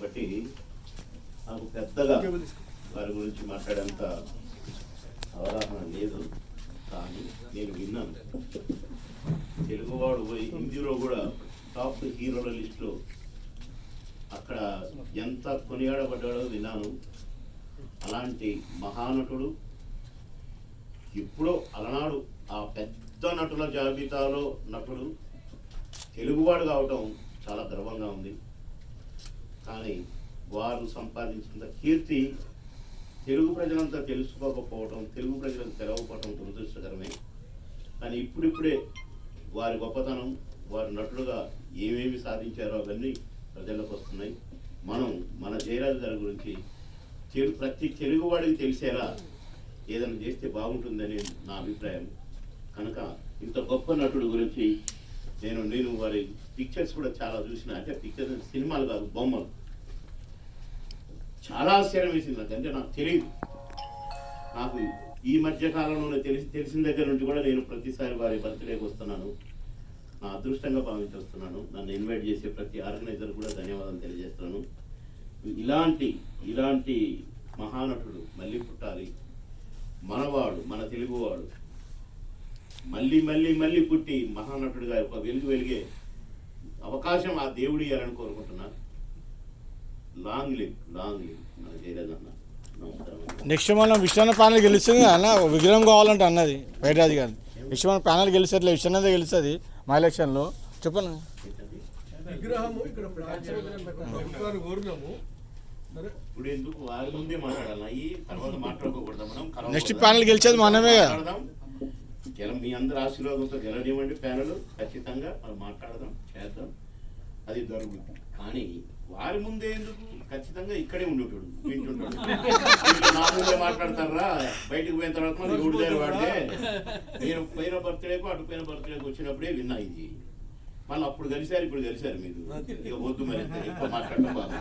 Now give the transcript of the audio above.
కాబట్టి నాకు పెద్దగా వారి గురించి మాట్లాడేంత అవగాహన లేదు. కానీ నేను విన్నాను, తెలుగువాడు పోయి హిందీలో కూడా టాప్ హీరోల లిస్టులో అక్కడ ఎంత కొనియాడబడ్డాడో విన్నాను. అలాంటి మహానటుడు ఎప్పుడో అలనాడు ఆ పెద్ద నటుల జాబితాలో నటుడు తెలుగువాడు కావటం చాలా గర్వంగా ఉంది. కానీ వారు సంపాదించిన కీర్తి తెలుగు ప్రజలంతా తెలుసుకోకపోవటం, తెలుగు ప్రజలకు తెలవకపోవటం దురదృష్టకరమే. కానీ ఇప్పుడిప్పుడే వారి గొప్పతనం, వారి నటులుగా ఏమేమి సాధించారో అవన్నీ ప్రజలకు వస్తున్నాయి. మనం మన జయరాజు గారి గురించి ప్రతి తెలుగువాడికి తెలిసేలా ఏదైనా చేస్తే బాగుంటుందని నా అభిప్రాయం. కనుక ఇంత గొప్ప నటుడు గురించి నేను వారి పిక్చర్స్ కూడా చాలా చూసిన. అంటే పిక్చర్స్ సినిమాలు కాదు, బొమ్మలు. చాలా ఆశ్చర్యం వేసింది నాకు. అంటే నాకు తెలియదు. నాకు ఈ మధ్య కాలంలో తెలిసిన దగ్గర నుంచి కూడా నేను ప్రతిసారి వారి బర్త్డేకి వస్తున్నాను. నా అదృష్టంగా భావించి వస్తున్నాను. నన్ను ఇన్వైట్ చేసే ప్రతి ఆర్గనైజర్ కూడా ధన్యవాదాలు తెలియజేస్తున్నాను. ఇలాంటి మహానటుడు మళ్ళీ పుట్టాలి. మనవాడు, మన తెలుగువాడు మళ్ళీ మళ్ళీ మళ్ళీ పుట్టి మహానటుడిగా ఒక వెలిగే అవకాశం ఆ దేవుడు ఇవ్వాలని కోరుకుంటున్నాను. లాంగ్ లివ్ మన జయరాజ్ అన్న. నెక్స్ట్ మనం విశ్వనాథ ప్యానల్ గెలుస్తుంది అన్న, విగ్రహం కావాలంటే అన్నది బయటరాజు గారి. విశ్వనాథ ప్యానల్ గెలుస్తుంది, విశ్వనాథ గెలుస్తుంది మా ఎలక్షన్లో. చెప్పండి. ఇప్పుడు ఎందుకు వారి ముందే మాట్లాడాలి, తర్వాత మాట్లాడుకోకూడదు. మనం నెక్స్ట్ ప్యానల్ గెలిచేది మనమే. మీ అందరి ఆశీర్వాదంతో గెలనివ్వండి. ప్యానల్ ఖచ్చితంగా మనం మాట్లాడదాం, చేద్దాం, అది జరుగుతుంది. కానీ వారి ముందే ఎందుకు? ఖచ్చితంగా ఇక్కడే ఉండేటోడు, వింటుంటాడు. నా ముందే మాట్లాడతారా? బయటకు పోయిన తర్వాత మనం ఎవడు దగ్గర వాడితే నేను పోయిన బర్త్డేకు అటు పోయిన బర్త్డేకి వచ్చినప్పుడే విన్నా ఇది. మళ్ళీ అప్పుడు కలిశారు, ఇప్పుడు కలిశారు మీరు. ఇక వద్దు మరి ఎక్కువ మాట్లాడటం బాగా.